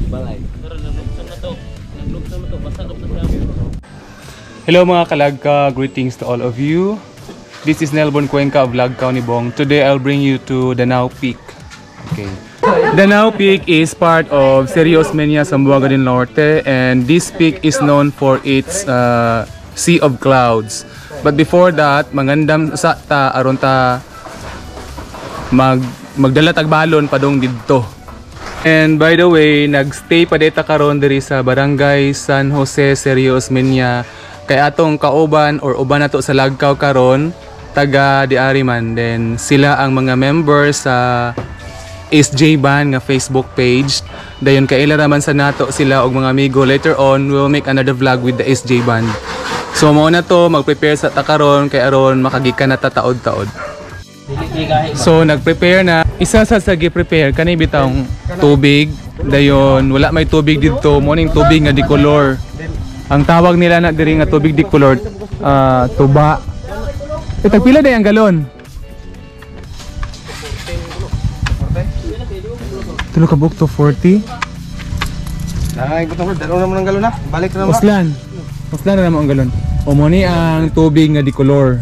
Balay. Hello mga kalagka, greetings to all of you. This is Nelbon Cuenca of Lagkaw ni Bong. Today I'll bring you to Danao Peak. Okay. Danao Peak is part of Serio Osmeña, Zamboanga del Norte, and this peak is known for its sea of clouds. But before that, mangandam sa ta aron ta magdala tagbalon padong didto. And by the way, nagstay pa deta karon diri sa Barangay San Jose, Serio Osmeña. Kay atong kauban or uban nato sa Lagkaw karon, taga diari man. Then sila ang mga members sa SJ Band nga Facebook page. Dayon kaila raman sa nato sila og mga amigo. Later on, we'll make another vlog with the SJ Band. So mao na to, mag-prepare sa ta karon kay aron makagikan na ta taod-taod. So nag-prepare na. Isa sa gi-prepare kani bitong tubig. Dayon wala may tubig dito, mo ning tubig nga dikolor. Ang tawag nila na diri nga tubig dikolor, tuba. Tagpila day ang galon? 3 ka buk to 40. Ay, butong dalo naman ang galon na. Balik na naman. Uslan na naman ang galon. O mo ni ang tubig nga dikolor.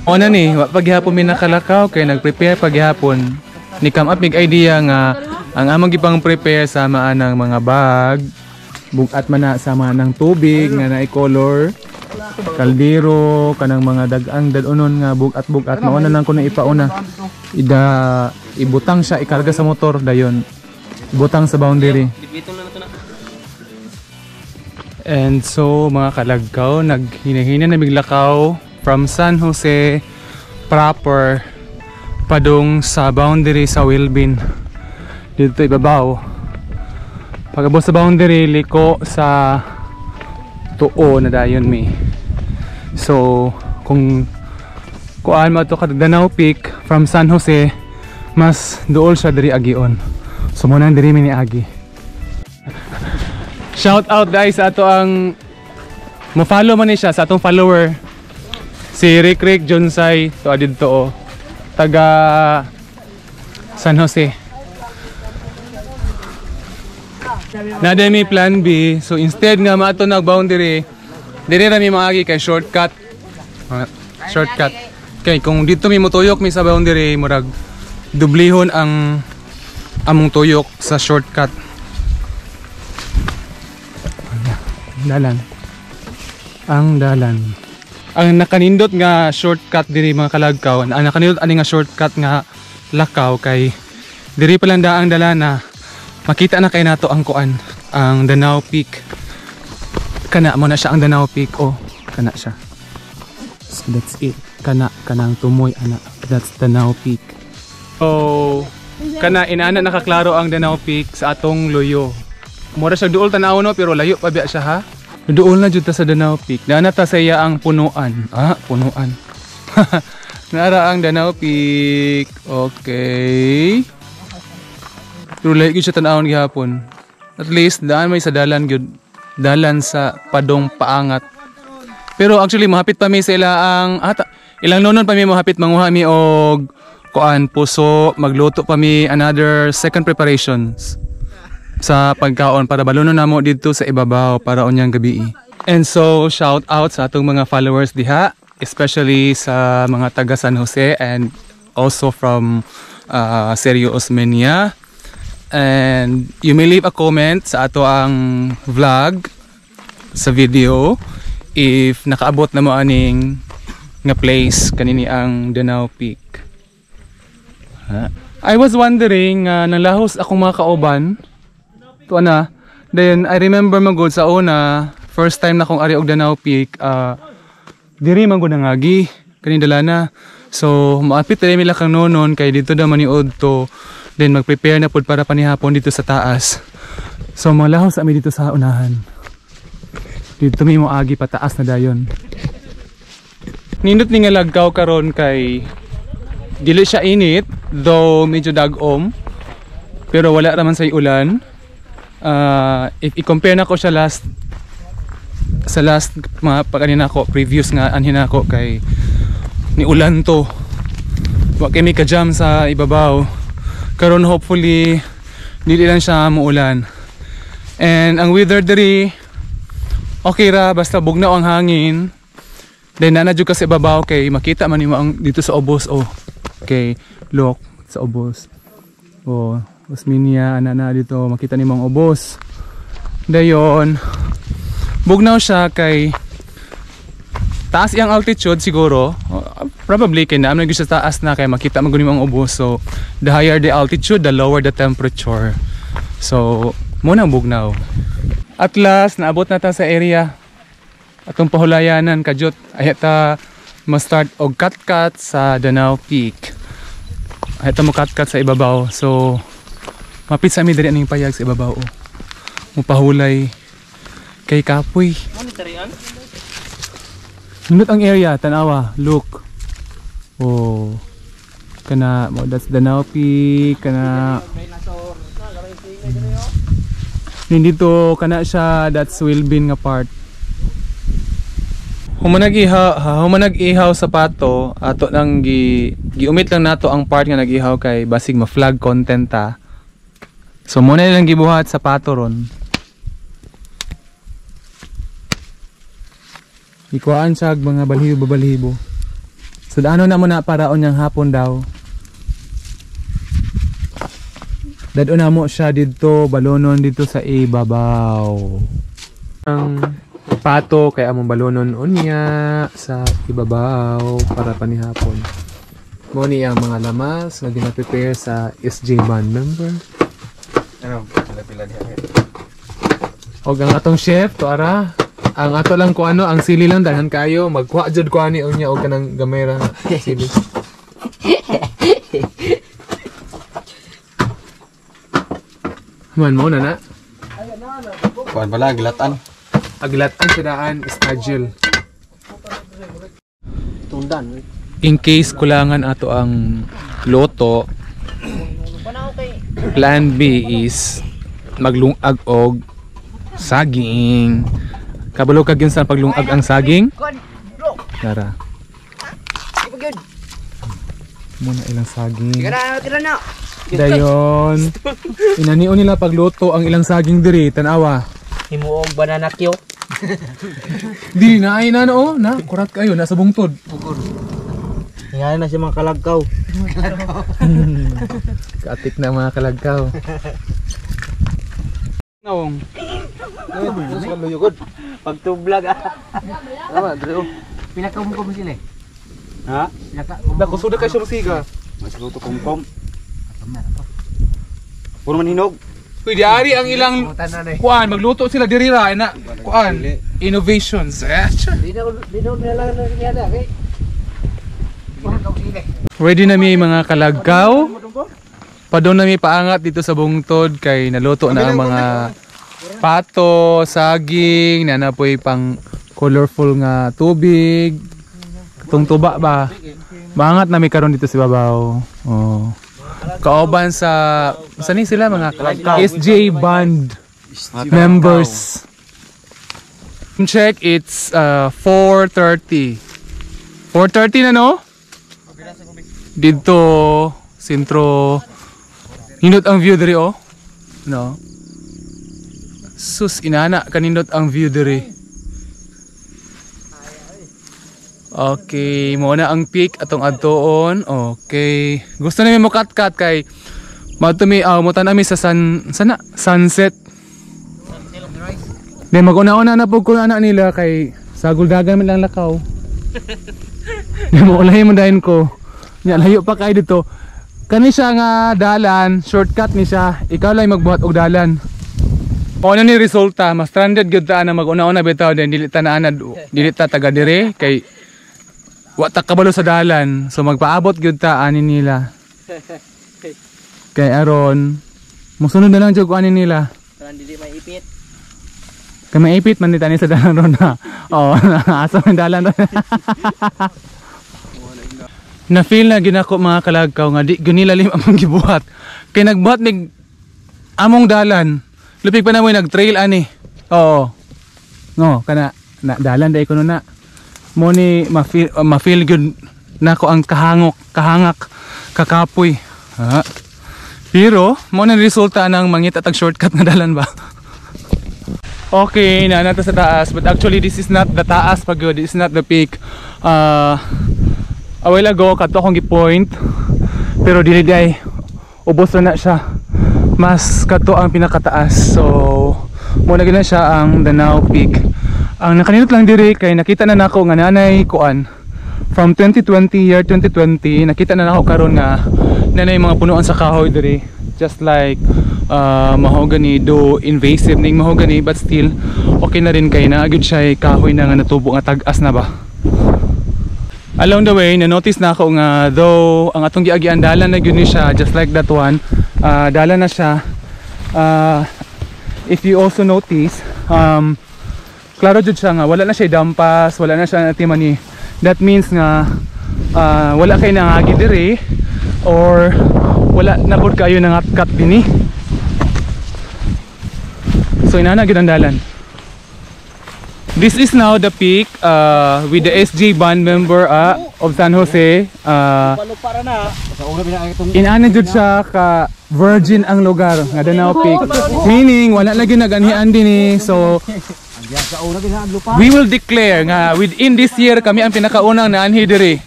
O na ni, paghihapon mi nakalakaw kay nag-prepare paghihapon. Ni come up mig idea nga ang among gipang prepare sama ng mga bag, bugat man na sama ng tubig nga naay color, kaldero, kanang mga dagang dadonon nga bugat-bugat. Mao na nang ko na ipauna. Ibutang siya, ikarga sa motor dayon. Butang sa boundary. And so mga kalagkaw, naghina-hina na miglakaw from San Jose proper padung sa boundary sa Wilbin. Dito ibabaw. Pagabot sa boundary, liko sa tuo na dayon mi. So kung kuan mo to ka Danao Peak from San Jose, mas duol siya diri agion. So muna diri mi ni agi. Shout out guys sa ato ang mo-follow man ni siya sa atong follower. Si Rick Jonsay to adito taga San Jose. Nada mi plan B. So instead nga maato nag boundary, dire ra mi maagi kay shortcut. Shortcut. Kay kung dito mi motuyok mi sa boundary, murag dublihon ang among tuyok sa shortcut. Dalan. Ang dalan. Ang nakanindot nga shortcut diri mga kalagkaw, ang nakanindot ani nga shortcut nga lakaw kay diri pa lang daang dalana. Makita na kay nato ang kuan, ang Danao Peak. Kana mo na siya ang Danao Peak, oh, kana siya. So that's it. Kanang tumoy ana. That's Danao Peak. So kana inana nakaklaro ang Danao Peak sa atong luyo. Mura siya duol tanaw no, pero layo pa biya siya ha. Duol na jud ta sa Danao Peak. Dana ta sa iya ang punuan. Punuan. Nara ang Danao Peak. Okay. Pero layo gyud siya tan-awon gihapon. At least daan may sa dalan gyud. Dalan sa padong paangat. Pero actually mahapit pa mi sa ilang ilang nonon pa mi mahapit manguha mi og kuan puso, magluto pa mi another second preparations sa pagkaon para balunon namo dito sa ibabaw para unyang gabi. And so shout out sa atong mga followers diha, especially sa mga taga San Jose and also from Serio Osmeña. And you may leave a comment sa ato ang vlog sa video if nakaabot na mo aning nga place kanini ang Danao Peak. I was wondering nalahos akong mga kauban. Tuana, then I remember magod sa una, first time na akong ari og Danao Peak, diri man gud nangagi kani dalana. So maapit diri mi lakang nonon kay dito daw maniud to. Then mag-prepare na pud para panihapon dito sa taas. So malahos ami dito sa unahan. Dito mi moagi pataas na dayon. Nindot ni nga Lagkaw karon kay dili siya init, though medyo dagom. Pero wala raman say ulan. If i-compare na ko siya sa last mga pagkanina ko previous nga anhin ako kay ni ulan to, wa kay mi ka jam sa ibabaw. Karon hopefully dili lang siya muulan. And ang weather diri okay ra, basta bugnaw ang hangin. Then nanadyo ka sa ibabaw kay makita man nimo ang dito sa ubos. Oh. Okay, look sa ubos. Oh, Osminia ana dito makita nimo ang ubos. Dayon bugnaw siya kay taas iyang altitude siguro. Probably kay naamon gyud sa taas na kay makita man gud nimo ang ubos. So the higher the altitude, the lower the temperature. So mo nang bugnaw. At last naabot na ta sa area atong pahulayanan kadyot. Ay ta ma-start og cut sa Danau Peak. Ay ta mo cut sa ibabaw. So mapit sa mi diri aning payag sa ibabaw. Mupahulay kay kapoy. Nindot ang area, tanawa, look. Oh. Kana mo that's Danau Peak kana. Nindito kana siya, that's Wilbin nga part. Humanag ihaw sa pato ato nang giumit lang nato ang part nga nag-ihaw kay basig ma-flag content ta. So muna lang gibuhat sa pato ron. Ikuan siya mga balhibo. So ano na mo na paraon yang hapon daw. Dado na mo siya dito balonon dito sa ibabaw. Ang pato kay among balonon unya sa ibabaw para panihapon. Mo ni ang mga lamas nga gina-prepare sa SJ band member. Ano, pila diha. Og ang atong chef to ara. Ang ato lang ko ano, ang sili lang daghan kayo, magkuha jud ko ani unya og kanang gamay ra sili. Man mo na. Kuan pala gilatan. Aglatan sa daan schedule. Tundan. In case kulangan ato ang loto, plan B is maglungag og saging. Kabalo kag yun sa paglungag ang saging. Tara. Muna ilang saging. Tira na. Dayon. Inanion nila pagluto ang ilang saging diri, tanawa. Himuog banana kyo. Di na ay na no, na kurat kayo nasa bungtod. Yan na si mga kalagkaw. Katik na mga kalagkaw. Nawong. Luyugod. Pagtublag ah. Tama, dre. Pinakaw mo sila eh. Ha? Nakusuda ka siya musiga. Mas luto kumkom. Puro man hinog. Uy, diari ang ilang kuan, magluto sila diri ra na kuan, innovations. Dino nila nila kay. Ready na mi mga kalagkaw. Padong na mi paangat dito sa bungtod kay naluto na ang mga pato, saging, nanapoy pang colorful nga tubig. Itong tuba ba? Maangat na mi karon dito sa babaw. Oh. Kauban sa saan sila mga SJ band members. Check, it's 4:30. 4:30 na no? Dito sentro. Nindot ang view diri oh. No. Sus inana kanindot ang view diri. Okay, mo na ang peak atong adtoon. Okay. Gusto namin mo cut kay matumi mo tanami sa sunset. Then mag-una-una na pug kun ana nila kay sagol dagan man lang lakaw. Di mo ulahi mo dayon ko. Nya layo pa kay dito. Kani siya nga dalan, shortcut ni siya. Ikaw lang magbuhat og dalan. O ano ni resulta, mas stranded gyud ta na mag-una-una bitaw then dili ta na dili ta taga dire kay wa ta kabalo sa dalan. So magpaabot gyud ta ani nila. Kay aron musunod na lang jud ko ani nila. Para dili may ipit. Kay maipit man ni tani sa dalan ron na. Oh, asa man dalan ron. Na feel na ginako mga kalagkaw nga di gunilalim among gibuhat. Kay nagbuhat mig among dalan. Lupig pa na mo nag-trail ani. Oo. No, kana na dalan dai kuno na. Mo ni ma-feel gyud nako ang kahangak, kakapoy. Ha. Pero mo na resulta ng mangita tag shortcut nga dalan ba. Okay, na nato sa taas, but actually this is not the taas pag yun. This is not the peak. A while ago kadto akong gi-point, pero dili day ubos na siya. Mas kadto ang pinakataas. So mo na gina siya ang Danao Peak. Ang nakanindot lang diri kay nakita na nako nga nanay kuan from 2020, year 2020, nakita na nako karon nga nanay mga punuan sa kahoy diri, just like mahogany, do invasive ning mahogany, but still okay na rin kay naagid siya kahoy na nga natubo nga tag-as na ba. Along the way na notice na ako nga though ang atong giagian dalan na gyud ni siya, just like that one, dalan na siya. If you also notice, klaro jud siya nga wala na siya dampas, wala na siya natimani. That means nga wala kay nangagi diri or wala na pud kayo nangatkat dinhi. So inana gid ang dalan. This is now the peak with the SJ band member of San Jose. Para na. Inana jud siya ka virgin ang lugar nga Danao Peak. Meaning wala lagi naganhian dinhi. So we will declare nga within this year kami ang pinakaunang naanhi diri.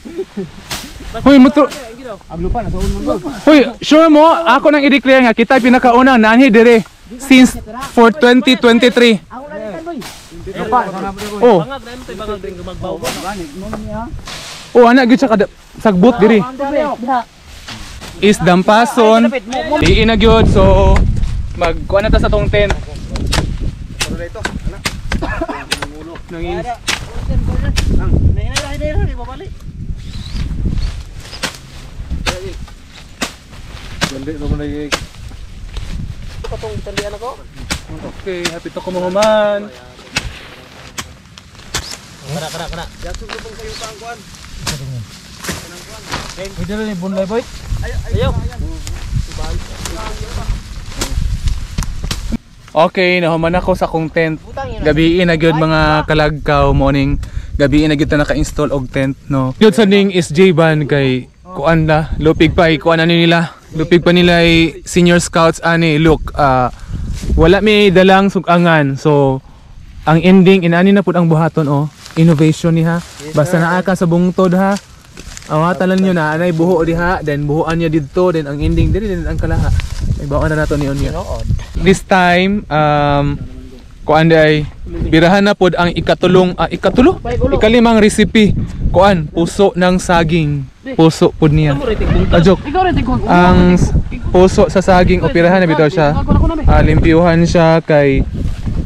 Hoy motor. Hoy, sure mo ako nang i-declare nga kita ang pinakaunang naanhi diri since for 2023. Oh. Oh, anak gyud siya kada sagbot diri. Is dampason. Diin na gyud, so magkuan na ta sa tong tent. Nangis. Okay, happy to kumahuman. Kana. Pwede rin yung bunlay boy. Ayaw. Okay, nahuman ako sa kong tent. Gabiin na gyud mga kalagkaw morning. Gabiin na gyud ta naka-install og tent, no. Gyud sa ning SJ band kay kuan la, lupig pa kuan ani nila. Lupig pa nila ay senior scouts ani. Look, wala may dalang sugangan. So ang ending inani na pud ang buhaton oh. Innovation ni ha. Basta naa ka sa bungtod ha. Awatalan nyo na anay buho diha, then buhoan niya dito, then ang ending diri din ang kalaha. Ay baon na nato niyon niya. This time kuan day birahan na pod ang ikalimang recipe. Kuan puso ng saging. Puso pod niya. Joke. Ang puso sa saging operahan na bitaw siya. Limpyuhan siya kay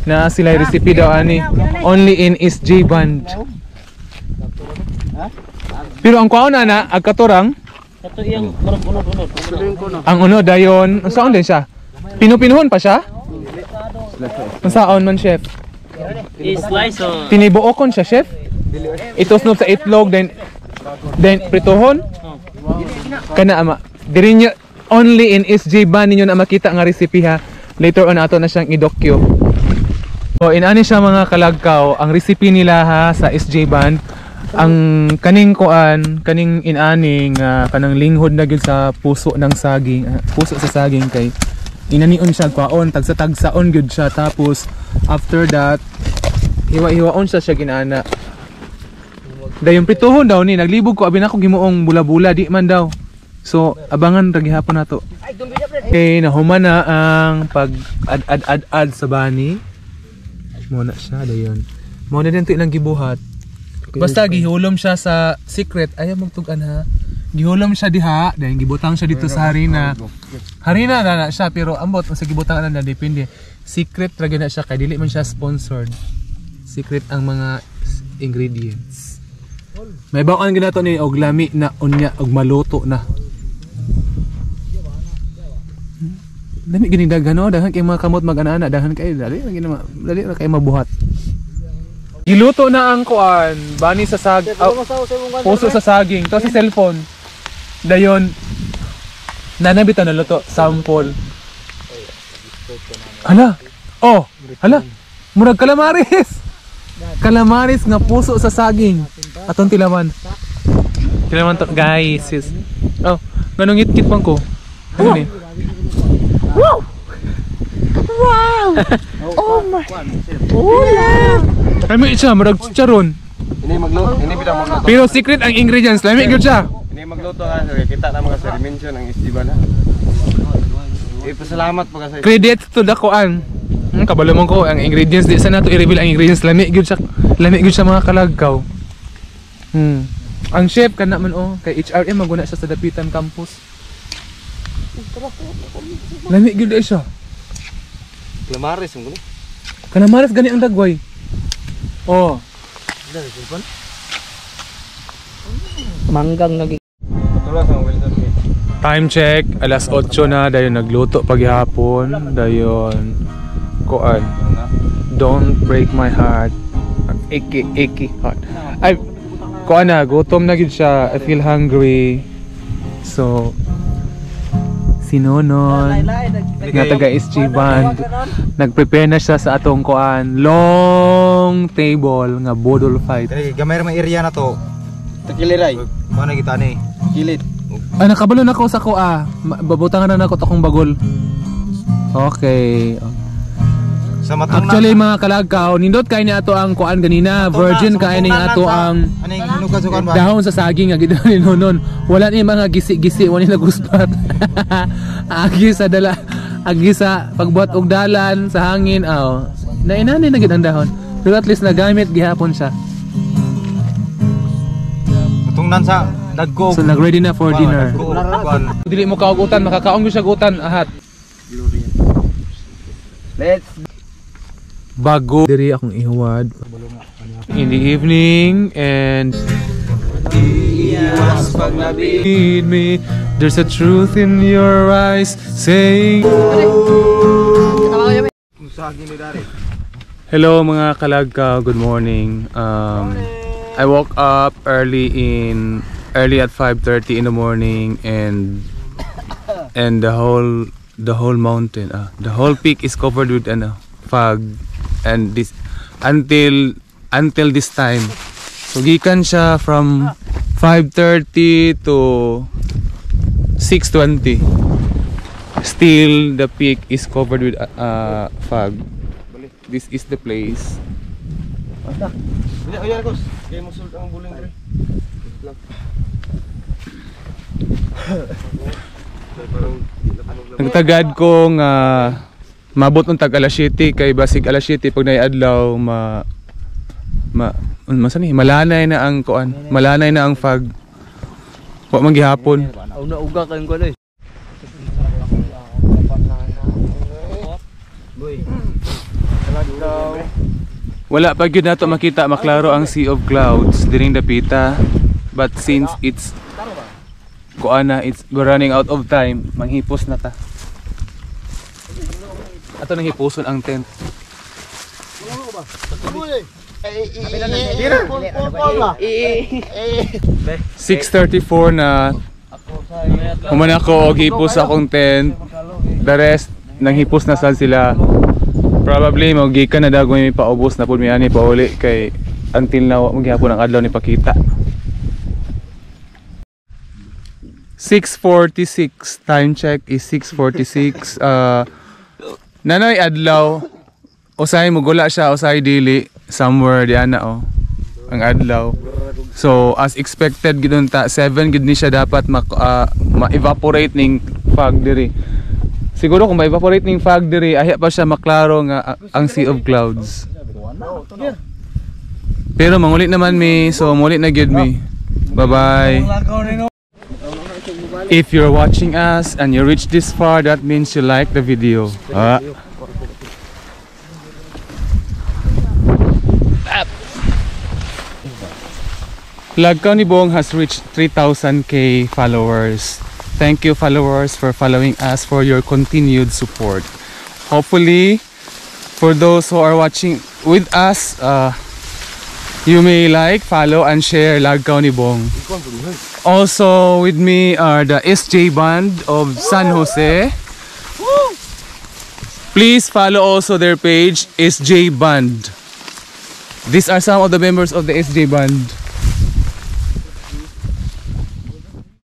na sila recipe daw ani only in SJ band. Pero ang kuan na ang katorang Ito iyang unod. ang uno dayon saan din siya? Pinupinuhon pa siya? Saan man chef? I-slice o Tinibuokon siya chef? Itusnod sa itlog then prituhon? Kana ama. Diri niyo only in SJ band ninyo na makita nga recipe ha. Later on ato na siyang i-docu. So inani siya mga kalagkaw, ang recipe nila ha sa SJ band, ang kaning kuan, kaning inaning kanang linghod na gyud sa puso ng saging, puso sa saging kay inanion siya kwaon, tagsa-tagsaon gyud siya, tapos after that hiwa-hiwaon siya ginana. Dayon prituhon daw ni naglibog ko abi na ko gimuong bula-bula di man daw. So abangan ra gihapon nato. Okay, nahuman na ang pag ad sa bani. Muna siya dayon. Mo na din to ilang gibuhat. Basta gihulom siya sa secret, ayaw magtugan ha. Gihulom siya diha, dahil gibutang siya dito sa harina. Harina na siya pero ambot sa gibutang na depende. Secret ra na siya kay dili man siya sponsored. Secret ang mga ingredients. May baon ginato ni og lami na unya og maluto na. Dami gini daghan daghan kay mga kamot mag-ana, daghan kay dali na kay mabuhat. Giluto na ang kuan, bani sa puso sa saging, to sa cellphone. Dayon nanabita na luto, sample. Hala. Oh, hala. Murag calamares. Calamares nga puso sa saging. Atong tilawan. Tilawan to, guys. Oh, nganong ngit-ngit man ko. Ano ni? Wow! Wow! Oh my! Ulam! Lami siya, marag chicharon. Ini magluto. Pero secret ang ingredients, lami gyud siya. Ini magluto ha. Kita na mga sa dimension ng isdiba na. Pasalamat po kasi. Credit to dakuan. Kabalo mo ko ang ingredients, di sana to i-reveal ang ingredients. Lami gyud siya mga kalagkaw. Ang chef kana man kay HRM maguna siya sa Dapitan campus. Lami gyud siya. Lamares mo ni. Kanamaras gani ang dagway. Oh. Manggang lagi. Patulas ang welcome. Time check, alas 8 na, dayon nagluto paghapon, dayon kuan. Don't break my heart. Icky heart. Ay, kuan na, gutom na gid siya. I feel hungry. So, si Nonon nga taga SG Band nagprepare na siya sa atong kuan long table nga bodol fight. Gamay ra area na to. Takiliray. Mana kita ni? Kilit. Ay nakabalo na ko sa babutangan na nako akong bagol. Okay. Sa matong actually mga kalagkaw, nindot kay ni ato ang kuan ganina, virgin kay ni ato ang aning hinugasukan ba? dahon sa saging nga gidon ni Nonon. Wala ni mga gisi-gisi wala ni naguspat. Agi sa pagbuhat og dalan sa hangin nainani na gid ang dahon. Pero at least nagamit gihapon siya. Matungnan sa dagko. So nag-ready na for dinner. Dili mo kaugutan, makakaon gyud siya gutan ahat. Let's Bago diri akong ihuwad in the evening and iwas pag nabid me. There's a truth in your eyes saying hello mga kalagkaw, good morning. I woke up early at 5:30 in the morning and the whole mountain, the whole peak is covered with fog, and this until this time. So gikan siya from 5:30 to 6:20. Still the peak is covered with fog. This is the place. Ayan Kos. Kaya mo sulod ang buling pre. Nagtagad ko nga mabot ng tag alas 7 kay basig alas 7 pag naiadlaw malanay na ang kuan, malanay na ang fog. Wa man gihapon. Uga kay ko dai. Wala pa gyud nato makita maklaro ang sea of clouds diring dapita, but since it's we're running out of time, manghipos na ta. Ato nang hipuson ang tent. 6:34 na. Human ako og hipos sa akong tent. The rest nang hipos na sad sila. Probably magikan na daw may paubos na pud mi ani pauli kay until now magyapon ang adlaw ni pakita. 6:46, time check is 6:46. Nanoy adlaw, usay mo gula siya, usay dili somewhere diyan na ang adlaw. So as expected gidon ta 7 gid ni siya dapat ma-evaporate ning fog diri. Siguro kung ma-evaporate ning fog diri, ahya pa siya maklaro nga ang sea of clouds. Pero mangulit naman mi, so mulit na gyud mi. Bye-bye. If you're watching us and you reach this far, that means you like the video. Lagkaw ni Bong has reached 3,000k followers. Thank you followers for following us, for your continued support. Hopefully, for those who are watching with us, you may like, follow, and share Lagkaw ni Bong. Also with me are the SJ Band of San Jose. Please follow also their page, SJ Band. These are some of the members of the SJ Band.